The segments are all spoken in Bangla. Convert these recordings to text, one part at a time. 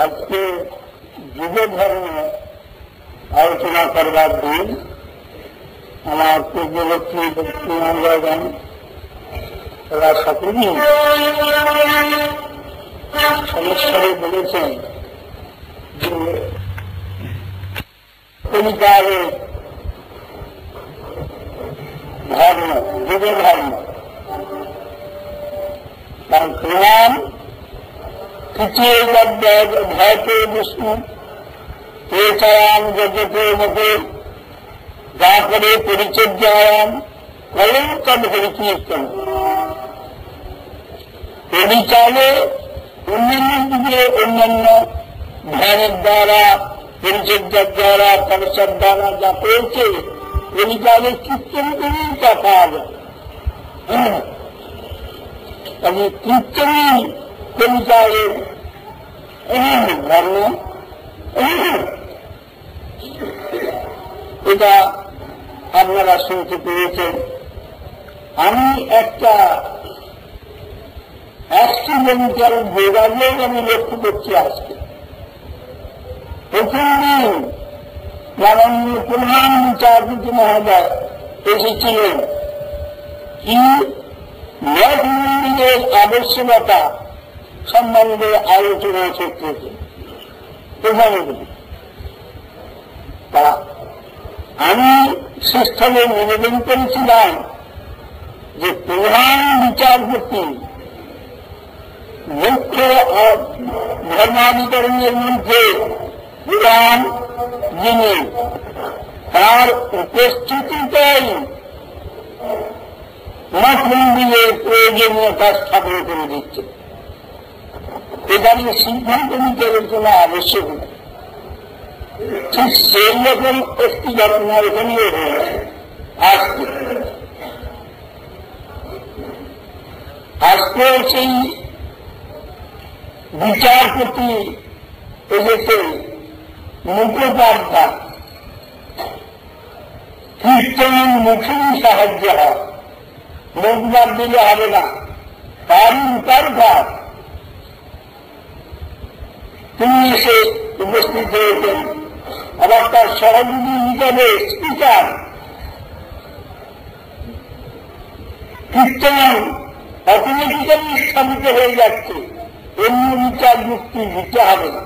আজকে যুব ধর্ম আলোচনা করবার দিন। আমার পূর্ববর্তী ব্যক্তিগণ তারা সকলেই সমস্যায় বলেছেন যে কলিকালে ধর্ম, যুব ধর্ম তার প্রমাণ ভয়তে বিষ্ণু কেচারাম জগতে মতে যা করে পরিচর্যায়াম কলম তদ হরিকীর্তন। পরিচালে অন্যান্য দিকে অন্যান্য ধ্যানের দ্বারা, পরিচর্যার দ্বারা, তপস্যার দ্বারা যা পেয়েছে পরিচালে কীর্তন করেই তা পাওয়া যায়। তবে কীর্তনই পরিচালে ধর্ম। এটা আপনারা শুনতে পেরেছেন। আমি একটা অ্যাক্সিডেন্টাল যোগাযোগ আমি লক্ষ্য করছি আজকে। প্রথম দিন মাননীয় প্রধান বিচারপতি মহোদয় এসেছিলেন কি মঠ মন্দিরের আবশ্যকতা সম্বন্ধে আলোচনা ক্ষেত্রে প্রধানমন্ত্রী। আমি সেস্থলে নিবেদন করেছিলাম যে প্রধান বিচারপতি মুখ্য ধর্মাধিকরণের মধ্যে প্রধান যিনি, তার উপস্থিতিতেই মঠ মন্দিরের প্রয়োজনীয়তা স্থাপন করে দিচ্ছে। এখানে সিদ্ধান্ত নিতে কোনো আবশ্যক নেই। ঠিক সেই রকম একটি ঘটনা এখানেও হয়েছে। আজকে সেই বিচারপতি এসেছে মুখোপাধ্যায়, কীর্তনের মুখেই সাহায্য হয়, মুখ বাদ দিলে হবে না, তারই উপার ভাব। তিনি এসে উপস্থিত হয়েছেন। আবার তার সহযোগী হিসাবে স্পিকার। কীর্তন অটোমেটিক্যালি স্থাপিত হয়ে যাচ্ছে, অন্য বিচার যুক্তি দিতে হবে না।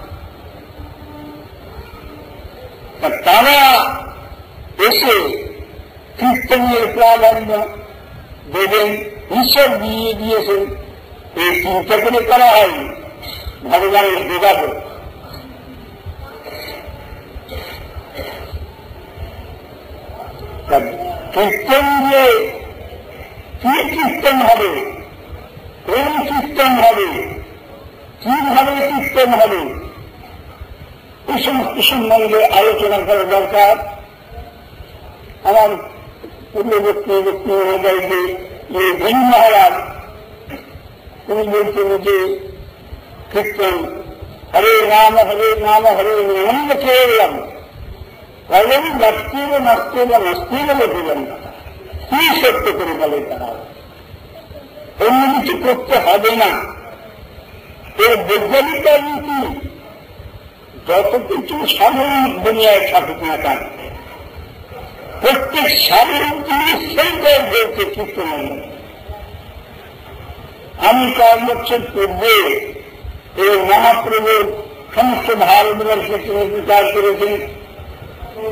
তারা এসে কীর্তনের প্রাধান্য দেবেন, ঈশ্বর দিয়ে দিয়েছেন, এই চিন্তা করে করা হয় ভগবানের যোগাযোগ। কীর্তন যে কি কীর্তন হবে, কোন কীর্তন হবে, কিভাবে কীর্তন হবে, এই সমস্ত সম্বন্ধে আলোচনা করা দরকার। আমার পূর্ববর্তী ব্যক্তি মহোদয় যে ভীম মহারাজ, তিনি বলছেন যে কীর্তন হরে নাম হরে নাম হরে নাম কেবলম কলম নাস্তিব নাস্তিব নাস্তিব বলছিলেন না। কি সত্য করে বলে তারা, অন্য কিছু করতে হবে না। এর বৈজ্ঞানিকতা নীতি যত কিছু সাধারণ দুনিয়ায় থাকুক না কেন, প্রত্যেক সাধারণ জিনিস সেইটাই বলছে কীর্তনের মধ্যে। আমি কয়েক বছর পূর্বে এই মহাপ্রভুর সমস্ত ভারতবর্ষে তিনি প্রচার করেছেন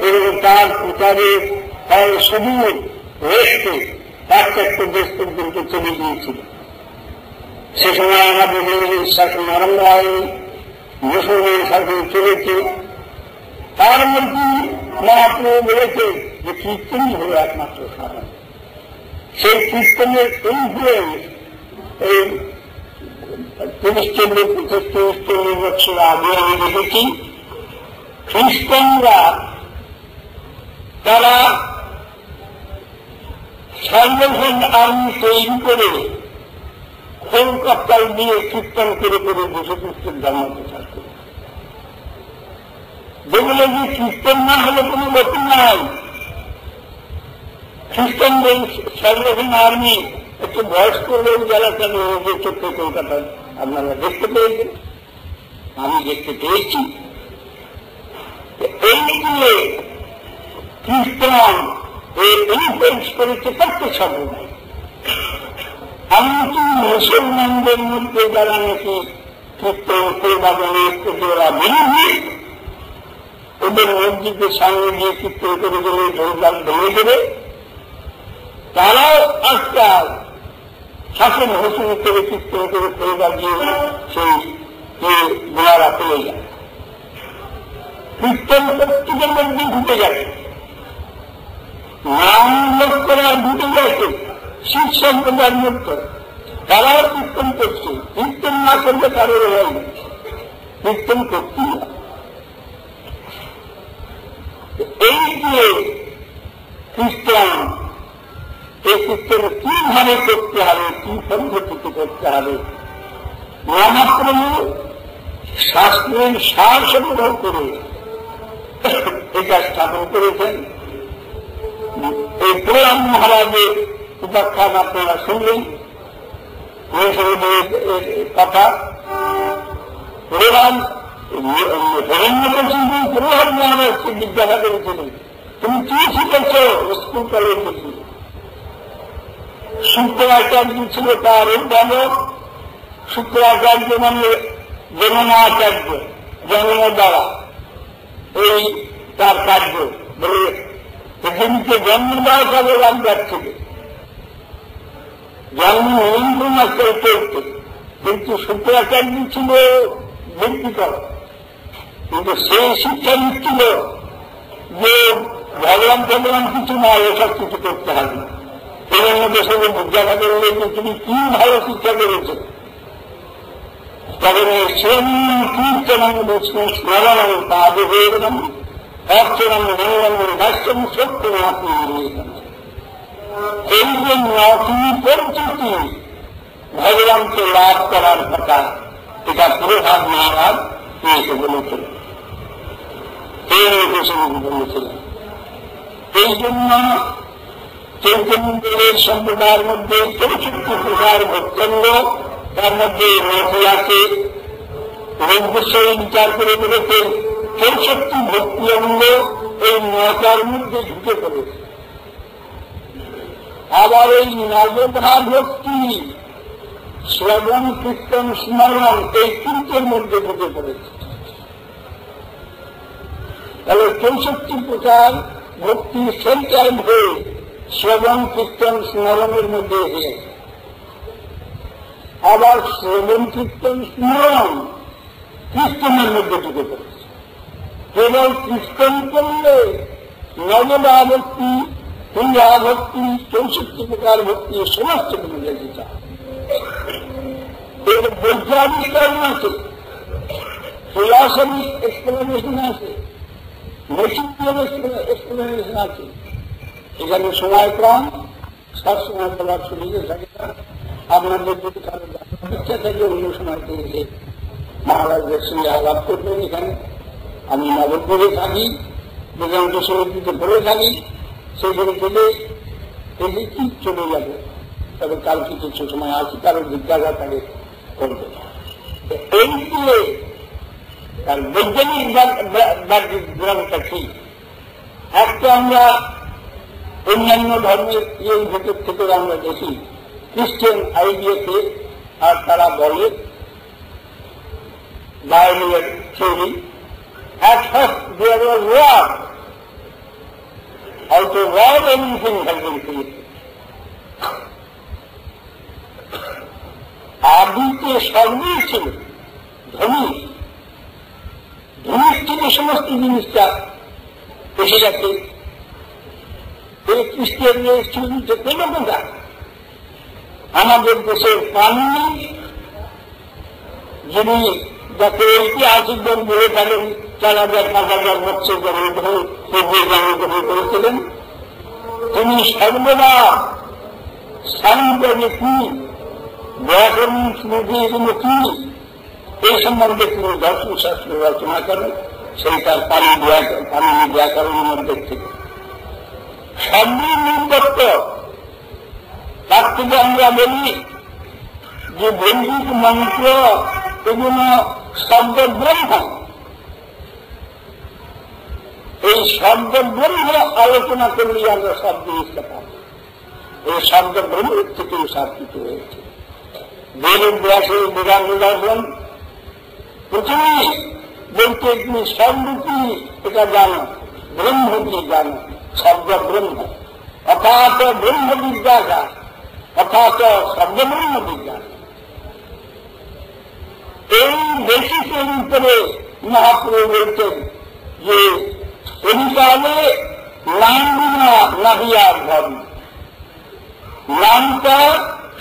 এবং তার প্রচারে সুদূর রেস্টে পাশ্চাত্য দেশ পর্যন্ত চলে গিয়েছিল। সে সময় আমাদের শাসন আরম্ভ হয়নি, মুসলমান শাসন চলেছে। তার মধ্যে মহাপ্রভু বলেছে যে কীর্তনই হল একমাত্র সাধন। সেই কীর্তনের ইনফ্লুয়েন্স এই 30-40 বছর আগে আমি দেখেছি। খ্রিস্টানরা তারা সার্ভেশন আর্মি তৈরি করে কলকাতায় দিয়ে কীর্তন করে করে দেশে খ্রিস্টান ধর্ম প্রচার করে। যেগুলো যে কীর্তন না হলে কোনো গতি নাই। খ্রিস্টানদের সার্ভেশন আর্মি একটু বয়স্ক লোক যারা কেন যে ছোট্ট কলকাতায় আপনারা দেখতে পেয়েছেন, আমি দেখতে পেয়েছি। এই যে খ্রিস্টান ইনফ্লুয়েন্স করেছে প্রত্যেক সম্প্রদায়, এমনকি মুসলমানদের মধ্যে যারা নাকি কীর্তন বিরোধী, ওদের মসজিদের সামনে গিয়ে কীর্তন করে গেলে ঢোলগান ধরে দেবে, তারাও আজকাল শাসন হোসেন করে কীর্তন করে পরিবার দিয়ে সেই গোড়ারা পেয়ে যায়। কীর্তন প্রত্যেকের মধ্যে ঢুকে যাচ্ছে, নাম লোক করার ঢুকে যাচ্ছে শিখ সম্প্রদায়ের মধ্যে, তারাও কীর্তন করছে। কীর্তন না করলে কারোর হয় না, কীর্তন করতেই না। এই যে খ্রিস্টান, এই কীর্তন কিভাবে করতে হবে, কি পদ্ধতিতে করতে হবে, মহাপ্রভু শাস্ত্রের সার সংগ্রহ করে এটা স্থাপন করেছেন। এই প্রয়াণ মহারাজের উপাখ্যান আপনারা শুনলেন, কথা। প্রয়াণ প্রহ্লাদ মহারাজকে জিজ্ঞাসা করেছিলেন, তুমি কি শিখেছ স্কুল কলেজ থেকে? শুক্রাচার্য ছিল তার অধ্যাপক। শুক্রাচার্য মানে জননাচার্য, জন্ম দ্বারা এই তার কার্য বলে পৃথিবীকে জন্ম দেওয়া যাবে রামদার থেকে, জন্ম নিয়ন্ত্রণ করে চলতে। কিন্তু শুক্রাচার্য ছিল ব্যক্তিগত, কিন্তু সে শিক্ষা দিচ্ছিল যে ভগবান ভগবান কিছু না, এসব কিছু করতে হবে। এই জন্য দেশের জিজ্ঞাসা করলে যে তুমি কি ভালো শিক্ষা করেছ, তখন কীর্তন স্মরণ তাদেরম অক্ষরম মঙ্গল ভাষ্যম সত্য আপনি। এই জন্য তুমি পরিচিতি ভগবানকে লাভ করার কথা, এটা প্রভাব মহারাজ এসে বলেছিলেন, বলেছিলেন। এই জন্য চৈতন্যের সম্প্রদায়ের মধ্যে 64 প্রকার ভক্তঙ্গ, তার মধ্যে রথি আছে। রোগেশ্বরী বিচার করে বলেছেন 64 ভক্তি অঙ্গ এই নটার মধ্যে ঢুকে পড়েছে। আবার এই নবধা ভক্তি, শ্রবণ কীর্তন স্মরণ এই তিনটের মধ্যে ঢুকে পড়েছে। তাহলে 64 প্রকার ভক্তি সেন্টার হয়ে শ্রবণ কীর্তন স্মরণের মধ্যে হয়ে, আবার শ্রবণ কীর্তন স্মরণ কীর্তনের মধ্যে ঢুকে পড়েছে। কেবল কীর্তন করলে নবদা ভক্তি, ক্রিয়া ভক্তি, 64 প্রকার ভক্তি সমস্ত মিলে যেতে হবে। এর বৈজ্ঞানিক কারণ আছে, ফিলসফিক এক্সপ্লেনেশন আছে, মেথিক্যাল এক্সপ্লেনেশন আছে। এখানে সময় কম, সবসময় বলার সুবিধা থাকে না। আপনাদের যদি কারো ইচ্ছা থাকে অন্য সময় পেয়েছে মহারাজের সঙ্গে আলাপ করবেন। এখানে আমি নবদ্বীপে থাকি, বেদান্ত সমিতিতে পড়ে থাকি, সেখানে থেকে এলে কি চলে যাবে। তবে কালকে কিছু সময় আছে, কারো জিজ্ঞাসা তাকে করবে। এই দিয়ে তার বৈজ্ঞানিক ব্যাপারটা কি, একটা আমরা অন্যান্য ধর্মের এই ভেতর থেকে আমরা দেখি খ্রিস্টান আইডিয়াকে, আর তারা বলে বায়োলজির theory, at first there was war, out of war anything has been created. আদিতে সর্বই ছিল ধনী, ধনীর থেকে সমস্ত জিনিসটা এসে গেছে। এই খ্রিস্টানদের ছবিতে কোনো কথা আমাদের দেশের প্রাণী, যিনি যাকে ঐতিহাসিক দল বলে থাকেন 4000-5000 বছর জন্ম জন্মগ্রহণ করেছিলেন, তিনি সর্বদা সাহিত্যে কি, ব্যাকরণ স্মৃতি এগুলো কি, এই সম্বন্ধে তিনি ধর্মশাস্ত্র রচনা করেন। সেই তার পানি ব্যাকরণের মধ্যে থেকে সর্বনিম্ন তার থেকে আমরা বলি যে বৈদিক মন্ত্র এগুলো শব্দ ব্রহ্ম, এই শব্দ ব্রহ্ম আলোচনা করলে আমরা শব্দ বুঝতে পারি। এই শব্দ ব্রহ্মের থেকে সব কিছু হয়েছে। বেদব্যাসের বেদান্ত দর্শন প্রথমে বলতে তুমি শব্দ কি এটা জানো, ব্রহ্ম কি জানো, শব্দ ব্রহ্ম অর্থাৎ ব্রহ্ম বিদ্যাটা, অর্থাৎ শব্দ ব্রহ্ম বিদ্যা। এই বেসিসের উপরে মহাপ্রভু বলতেন যে পরিকালে নামবিনা নাহিয়ার ধর্ম, নামটা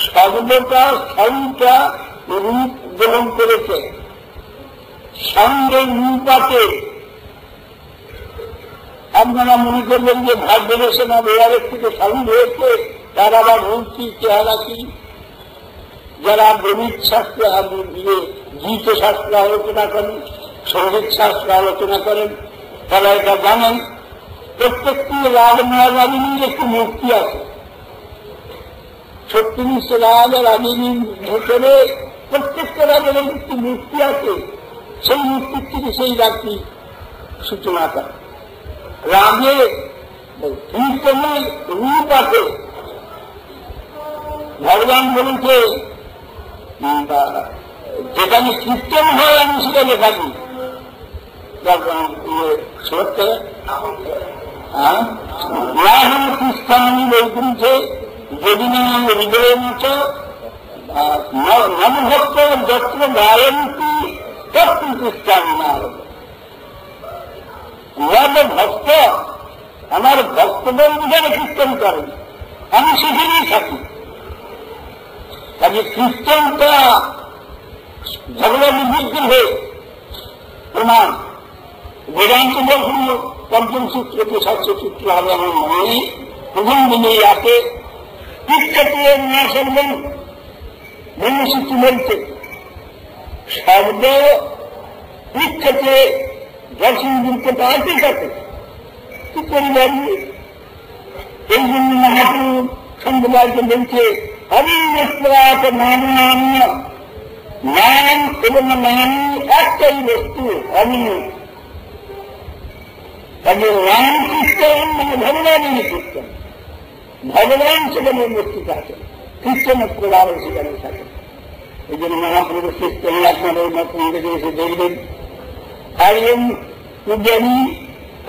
শব্দটা সঙ্গটা রূপ গ্রহণ করেছে, সঙ্গের রূপ আছে। আপনারা মনে করবেন যে ভাগ্যবেশনা বেড়ারের থেকে সঙ্গ হয়েছে, তার আবার রূপ কি, চেহারা কি। যারা গণিত শাস্ত্র দিয়ে গীত শাস্ত্র আলোচনা করেন, সঙ্গীত শাস্ত্র আলোচনা করেন, তারা এটা জানেন প্রত্যেকটি রাগ রাগিনীর একটি মূর্তি আছে। 36 রাগ রাগিনীর ভেতরে প্রত্যেকটা রাগের একটি মূর্তি আছে। সেই মূর্তির থেকে সেই রাগটি সূচনা করে। রাগে কীর্তনের রূপ আছে। ভগবান বলেছে যেখানে কীর্তন হয় আমি সেখানে থাকি। কৃষ্ণানি বলছে যদি না হৃদয়ের মতো নবভক্ত যত্র গায়ন্তী তত্র কৃষ্ণানি না হবে। ভক্ত আমার ভক্তদের যেন কীর্তন করেন, আমি সেখানেই থাকি। কাজে কীর্তনটা ঝগড়া বিবৃদ্ধি হয়ে প্রমাণ। বেদান্ত দর্শন পঞ্চম সূত্রকে ষষ্ঠ সূত্র হবে আমার মনে নেই। প্রথম দিনে আছে কীর্তনে না শুনবেন ব্রহ্মসূত্র বলছে শব্দ কীর্তনে দর্শন দিতে পারতে থাকে কি পরিবার। এই জন্য মহাপ্রভু সম্প্রদায়কে বলছে অবিশ্বাস নাম নাম এবং নাম একটাই বস্তু অমিন। তাদের নাম কীর্তন মানে ভগবানের কীর্তন, ভগবান সেখানে উপস্থিত আছে, কীর্তনের প্রভাব সেখানে থাকে। এই জন্য মহাপ্রভু কীর্তন আপনাদের মধ্যে এসে দেখবেন। আর এবং পূজারী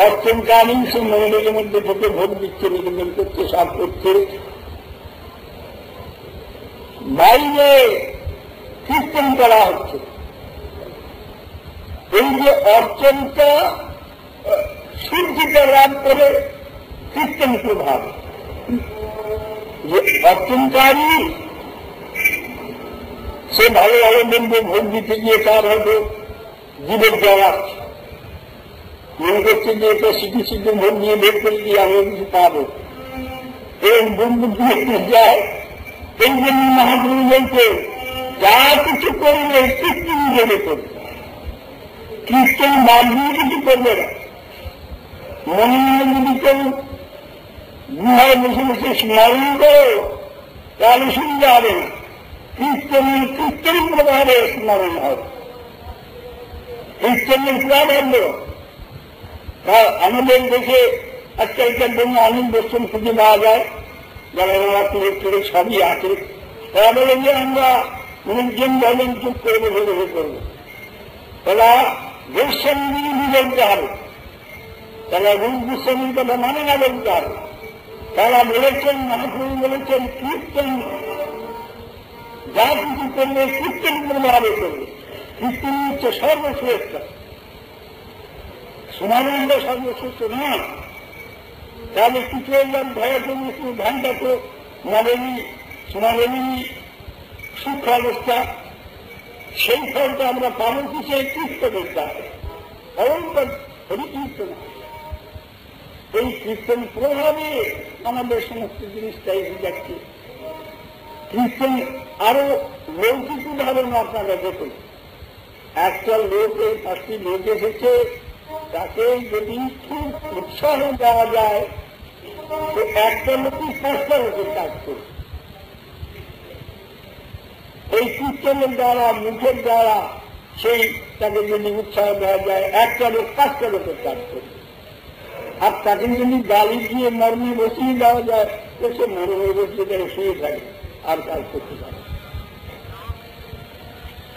অর্চনকালীন সে মন্দিরের মধ্যে থেকে ভোট দিচ্ছে, নিবেদন করছে, সব করছে। বাইরে কীর্তন করা হচ্ছে। এই যে অর্চনটা সূর্যটা লাভ করে কীর্তন প্রভাব, যে অর্চনকারী সে ভালো ভালো বলবে ভোট দিতে গিয়ে তার হয়তো জীবের জড়া মনে করছে যে এটা সিদ্ধি সিদ্ধ ভোট নিয়ে বের করে দিয়ে আমি কিছু পাবো, এরকম বন্ধু যায়। এই জন্য মহাপ্রভু বলছে যা কিছু করবে কীর্তন জেনে করবে, কীর্তন বাদ দিয়ে কিছু করবে না। মনে মনে যদি কেউ গুহায় বসে বসে স্মরণ করো তাহলে সুবিধা হবে না। কীর্তনের প্রভাবে স্মরণ হবে, কীর্তনের প্রাধান্য। আমাদের দেশে আজকালকার জন্য অনেক দর্শন খুঁজে পাওয়া যায়, যারা করে সবই আছে। তারা বলে যে আমরা লোকজন বলেন চুপ করে বসে বসে করবো। তারা গোস্বামী বলতে হবে, তারা রূপ গোস্বামীর কথা মানে না বলতে হবে। তারা বলেছেন, মহাপ্রভু বলেছেন কীর্তন যা কিছু করবে কীর্তন প্রভাবে করবে। কীর্তন হচ্ছে সর্বশ্রেষ্ঠ, সমানন্দ সর্বশ্রেষ্ঠ নয়। তাহলে কিছু এলাম ভয় করবে ধ্যানটা তো নবমী সমাগমী সূক্ষ্ম অবস্থা, সেই ফলটা আমরা পাবো কি সেই কীর্তন করতে হবে। কীর্তন এই কীর্তন প্রভাবে আমাদের সমস্ত জিনিসটা এসে যাচ্ছে। কীর্তন আরো লৌকিক উদাহরণ আপনারা দেখুন। একটা লোকে 5টি লোক এসেছে, তাকে যদি খুব উৎসাহ দেওয়া যায় তো একটা লোকই 5টা লোকের কাজ করবে। এই কীর্তনের দ্বারা, মুখের দ্বারা সেই তাকে যদি উৎসাহ দেওয়া যায়, একটা লোক 5টা লোকের কাজ করবে। আর তাকে যদি গালি দিয়ে মর্মে বসিয়ে দেওয়া যায়, তো সে মর্মে বসিয়ে তাকে শুয়ে থাকে, আর কাজ করতে পারে।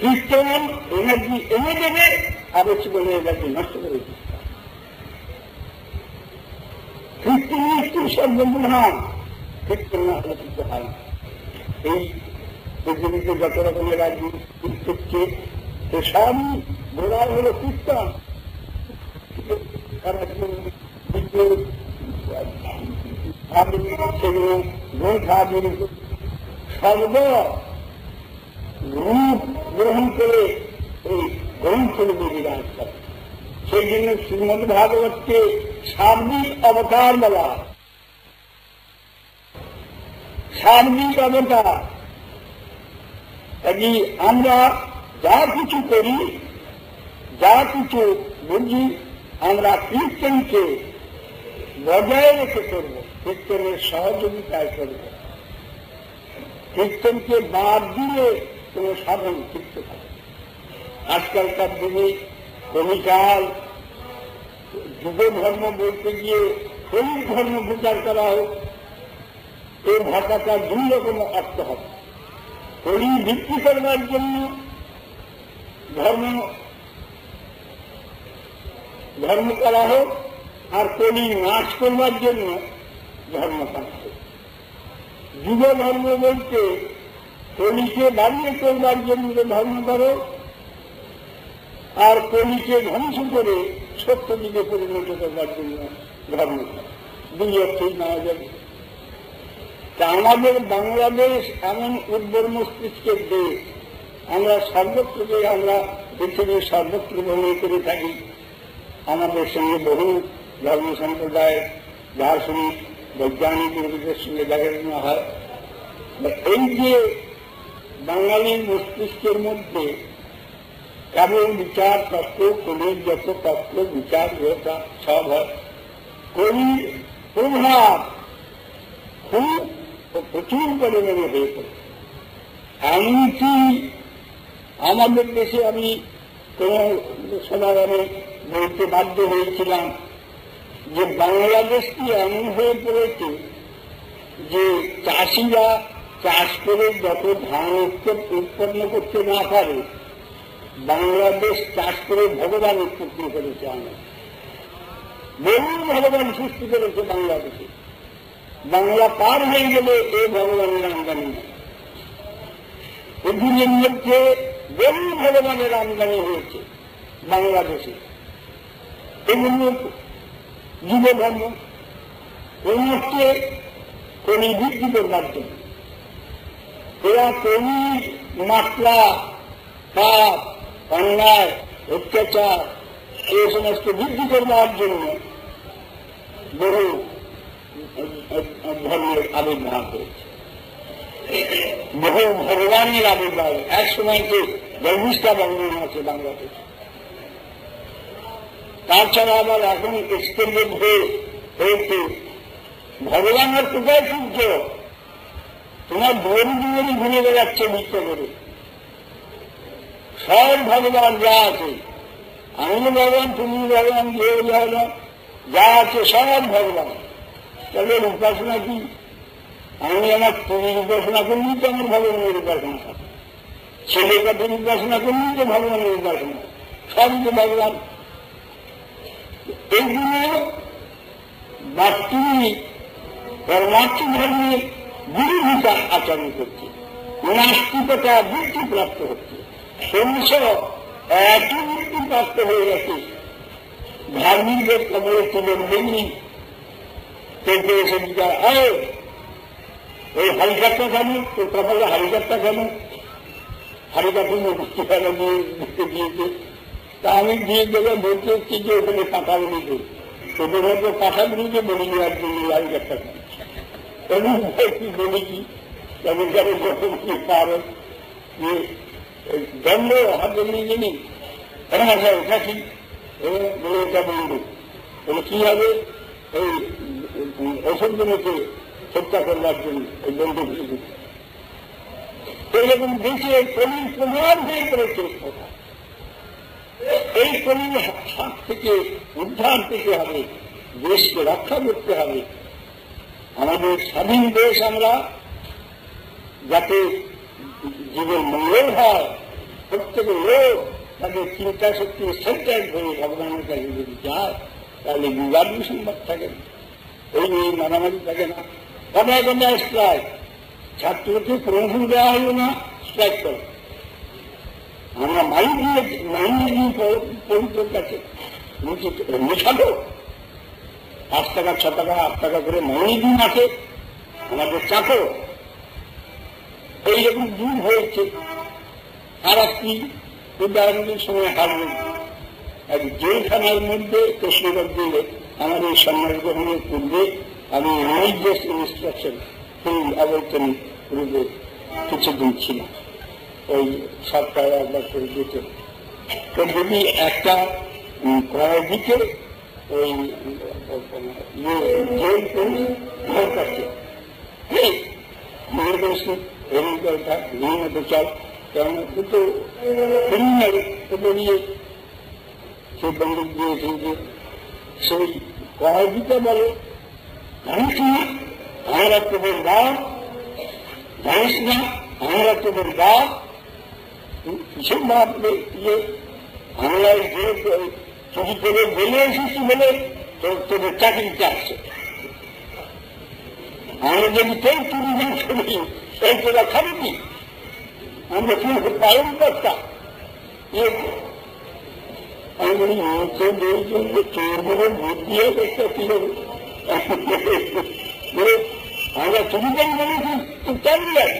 কীর্তন এনার্জি এনে দেবে, আবশ্য বলে এনার্জি নষ্ট করে দিতে। কীর্তন একটু সর্বমহান, কীর্তন না হলে কিন্তু হয় না। এই পৃথিবীতে যত রকমের রাজ্য হচ্ছে, তো সবই গোড়া হল কীর্তন। সেগুলো সর্ব রূপ গ্রহণ করে এই গ্রন্থের বিরাজ করে। সেই জন্য শ্রীমদ ভাগবতকে সার্বিক অবতার বলা। সার্বিক অবতার কাজে আমরা যা কিছু করি, যা কিছু বুঝি, আমরা কীর্তনকে বজায় রেখে করব, কীর্তনের সহযোগিতায় করব। কীর্তনকে বাদ দিয়ে কোন সাধন কীর্ত থাকে। আজকালকার দিনে কলিকাল যুব ধর্ম বলতে গিয়ে কলির ধর্ম প্রচার করা হোক, এই ভাষাটা 2 রকম অর্থ হবে। কলি ভিত্তি করবার জন্য ধর্ম করা হোক, আর কলি নাশ করবার জন্য ধর্ম করা হোক। যুব ধর্ম বলতে কলিকে বাড়িয়ে করবার জন্য ধর্ম করো, আর কলিকে ধ্বংস করে সত্য দিকে পরিণত করবার জন্য ধর্ম করো। 2 অর্থই নেওয়া যাবে। তা আমাদের বাংলাদেশ এমন উর্বর মস্তিষ্কের দেশ, আমরা সর্বত্রকে আমরা পৃথিবীর সর্বত্র ভ্রমণ করে থাকি। আমাদের সঙ্গে বহু ধর্ম সম্প্রদায়, দার্শনিক, বৈজ্ঞানিক লোকদের সঙ্গে দেখাশোনা হয়। এই যে বাঙালির মস্তিষ্কের মধ্যে কেবল বিচার তত্ত্ব, কলির যত তত্ত্ব বিচার সব হয়, কলির প্রভাব খুব প্রচুর পরিমাণে হয়ে পড়ে। এমনকি আমাদের দেশে আমি কোন সমাধানে বলতে বাধ্য হয়েছিলাম যে বাংলাদেশটি এমন হয়ে পড়েছে যে চাষিরা চাষ করে যত ধান উৎপন্ন করতে না পারে, বাংলাদেশ চাষ করে ভগবান উৎপন্ন করেছে। আমরা বহু ভগবান সৃষ্টি করেছে বাংলাদেশে। বাংলা পার হয়ে গেলে এই ভগবানের আমদানি নেই। পৃথিবীর মধ্যে বহু ভগবানের আমদানি হয়েছে বাংলাদেশে। এগুলো যুব ধর্ম হচ্ছে কলি বৃদ্ধি করবার জন্য। এরা কলির মাত্রা, পাপ, অন্যায়, অত্যাচার এই সমস্ত বৃদ্ধি করবার জন্য বহু ধর্মের আবির্ভাব হয়েছে, বহু ভগবানের আবির্ভাব। এক সময় যে গর্বিষ্ঠা ভগবান আছে বাংলাদেশে, তাছাড়া আবার এখন এক্সটেন্ডেড হয়েছে ভগবানের কোথায় সূর্য, তোমার দৌড়ি দৌড়ি ঘুরে বেড়াচ্ছে নৃত্য করে। সব ভগবান যা আছে, আমি ভগবান, তুমি ভগবান, দেব ভগবান, যা আছে সব ভগবান। তাহলে উপাসনা কি? আমি আমার স্ত্রীর উপাসনা করলেই তো আমার ভগবানের উপাসনা থাকে, ছেলে কাঠের উপাসনা করলেই তো ভগবানের উপাসনা, সবই তো ভগবান। এইগুলো বাস্তবিক পরমার্থ ধর্মের বিরোধিতা আচরণ করছে, নাস্তিকতা বৃত্তিপ্রাপ্ত হচ্ছে। ক্রমশ এত বৃত্তিপ্রাপ্ত হয়ে গেছে, ধার্মিকদের কবলে তুলে নেই। কেউ এসে বিচার, ওই হারিকাটটা কেন, তোর কপালে হারিকাটটা কেন, হারিকাটে মুক্তি কেন দিয়েছে। তা আমি দিয়ে দেবে বলতে হচ্ছি যে ওখানে পাঠা বলিতে, তোদের হয়তো পাঠা বলিতে বলি আর জন্য হারিকাটটা কেন। এবং বলি কি এমনকার কারণ যে দণ্ড হাতে নিয়ে গেলি, হ্যাঁ স্যার ওটা ঠিক, বলে ওটা বলবো, বলে কি হবে, এই ওষুধ জমিতে হত্যা করবার জন্য এই দণ্ড দিয়ে দিচ্ছে। এইরকম দেশে কলির প্রধান হয়ে পড়েছে। এই কলির হাত থেকে উদ্ধার পেতে হবে, দেশকে রক্ষা করতে হবে। আমাদের স্বাধীন দেশ আমরা যাতে জীবন মঙ্গল হয়, প্রত্যেকের লোক তাদের চিন্তা শক্তি সেন্টার হয়ে ভগবানের কাছে যদি যায়, তাহলে বিবাদ বিসম্বাদ থাকে না, এই মারামারি থাকে না। কোথায় কোথায় স্ট্রাইক, ছাত্রকে প্রমোশন দেওয়া হলো না, স্ট্রাইক করো। আমরা মাইন দিয়ে পবিত্রের কাছে মেশাবো, 5 টাকা 6 টাকা 8 টাকা করে মাইনে দিন আছে আমাদের চাকর। এইরকম দিন হয়েছে। আর একটি উদাহরণের সময় হারবে এক জেলখানার মধ্যে কৃষ্ণগঞ্জে আমাদের সম্মান গ্রহণের পূর্বে আমি রিলিজিয়াস ইনস্ট্রাকশন সেই আবর্তনী রূপে কিছুদিন ছিলাম। ওই সপ্তাহে একবার করে দিতে। তো যদি একটা কয়েদিকে ওই জেল করে ঘর করছে, মনে করছে এরকমটা নিয়মিত চাল, কেন কিন্তু ক্রিমিনাল বেরিয়ে সে বন্দুক দিয়েছে যে সেই কয়েদিকে বলে, জানিস না আমরা তোদের বাপ, জানিস না আমরা তোদের বাপ, কিসের বাপ যে আমরা চুরি করে বলে এসেছি বলে তোদের চাকরিতে আসছে। আমরা যদি কেউ চুরি না করি এই তোরা খাবি কি, আমরা কি পালন করতাম। আমি বলি চোর বলে ভোট দিয়ে করতে কি হবে, আমরা চুরি করে বলেছি তো কেন যায়।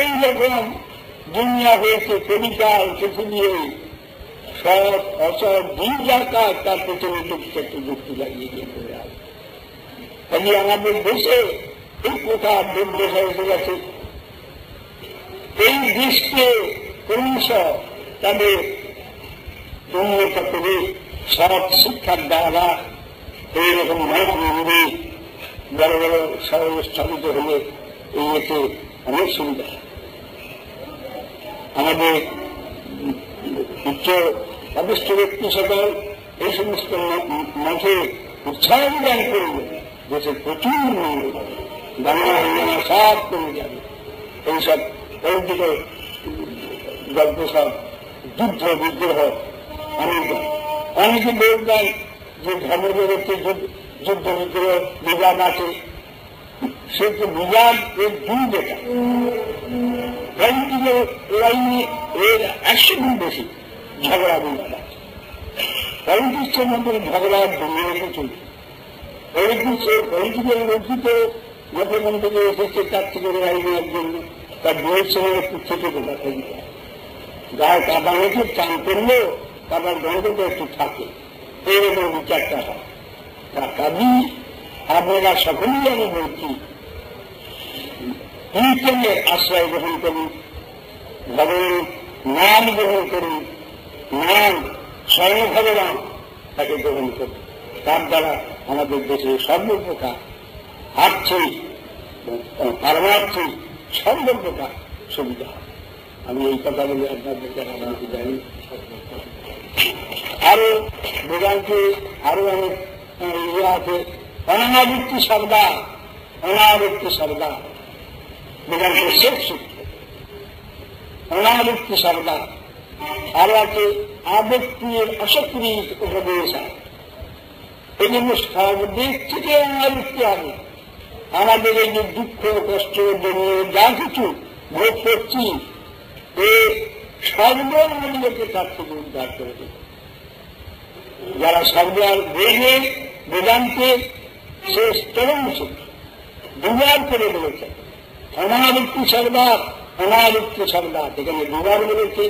এই রকম দুনিয়া হয়েছে, কবিতাল পৃথিবী সৎ অসৎ দিন যার কাজ তার পেছনে একটা যুক্তি লাগিয়ে দিয়ে করে আসে। কাজে আমাদের দেশে এই কথা দুর্দশা এসে গেছে। এই দেশকে ক্রমশ তাদের উন্নত করে সৎ শিক্ষার দ্বারা এইরকম মহানগরী বড় বড় শহর স্থাপিত হলে এই এতে অনেক সুবিধা। আমাদের উচ্চ পদস্থ ব্যক্তি সকল এই সমস্ত মাঠে উৎসাহ দান করবে, দেশের প্রচুর মঙ্গল হবে, বাংলা হরিয়ানা সব কমে যাবে। এইসব পরিচিত গল্প সব যুদ্ধ বিগ্রহ অনেকে বলতেন যে ধর্মজগতে যুদ্ধ বিগ্রহ বিবাদ আছে, সে তো বিবাদ এর দুই যেটা লাইনে এর 100 গুণ বেশি ঝগড়া বিবাদ আছে। পলিটিক্সের মধ্যে ঝগড়া দুনিয়াকে চলছে। পলিটিক্যাল রচিত যখন থেকে এসেছে তার থেকে রেহাই নেওয়ার জন্য তার বইয়ের সঙ্গে একটু ছোট কথা দিতে হয়। গায়ে কাদা রেখে চান করলেও কাদার গন্ধটা একটু থাকে, এইরকম বিচারটা হয়। তার কাজই আপনারা সকলেই আমি বলছি, কীর্তনের আশ্রয় গ্রহণ করুন, ভগবান নাম গ্রহণ করুন, নাম স্বয়ং ভগবান তাকে গ্রহণ করুন। তার দ্বারা আমাদের দেশে সর্বপ্রকার আর্থিক পারমার্থিক সর্বপ্রকার সুবিধা হয়। আমি এই কথা বলে আপনাদেরকে আমাকে জানি। আরো বেদান্তে আরো অনেক ইয়ে আছে, অনাবৃত্তি সর্দার, অনাবৃত্তি সর্দার বেদান্তের শেষ সূত্র, অনাবৃত্তি সর্দার। আরো আছে আবৃত্তির অসক্রিয় উপদেশ আছে। এই জন্য সর্বদিক থেকে অনাবৃত্তি হবে। আমাদের এই যে দুঃখ কষ্ট যা কিছু ভোগ করছি এই সর্বমূল্যকে তার থেকে উদ্ধার করে দেবে। যারা সর্বদার বোঝে বেদান্তে সে স্তরণ সূত্র দুবার করে বলেছে, অনাবৃত্তি সর্দার, অনাবৃত্তি সর্দার। এখানে দুবার বলেছে,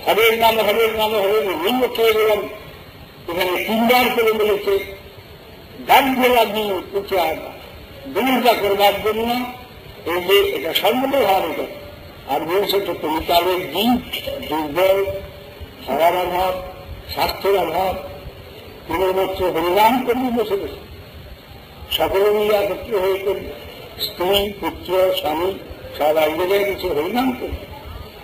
হরের নাম হরের নাম হরের বিভিন্ন খেয়ে গেলাম, এখানে 3 বার করে বলেছে। দার্ঘ্যরা দিন উঠে আসা দুর্গা করবার জন্য এই যে এটা সর্বদাই ভারত। আর বলছে তো কবিতালের দিন দুর্বল, খাওয়ার অভাব, স্বাস্থ্যের অভাব, কেবলমাত্র হরিনাম করবি বসে বসে। সকলে মিলে একত্র হয়ে করবে, স্ত্রী পুত্র স্বামী সারা জায়গায় কিছু হরিনাম করি,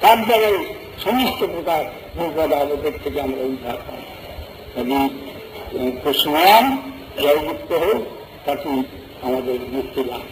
তার দ্বারাই সমস্ত প্রকার বিপদ আপদের থেকে আমরা উদ্ধার পাই। যদি কৃষ্ণনাম জয়যুক্ত হোক, তাকে আমাদের মুক্তি লাভ।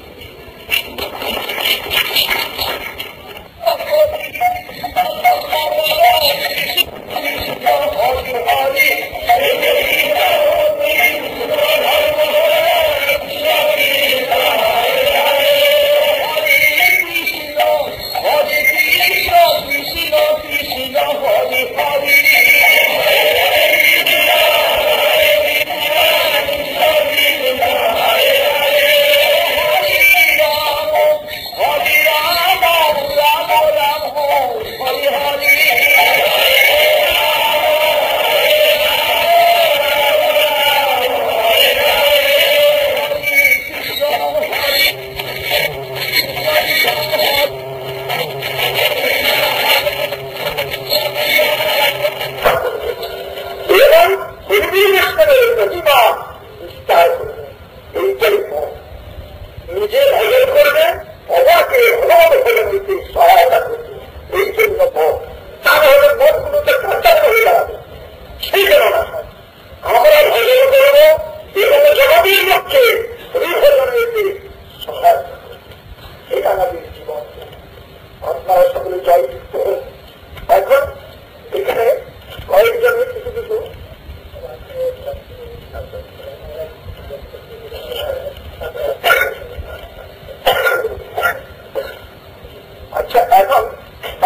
আচ্ছা, এখন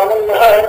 আমার মনে হয়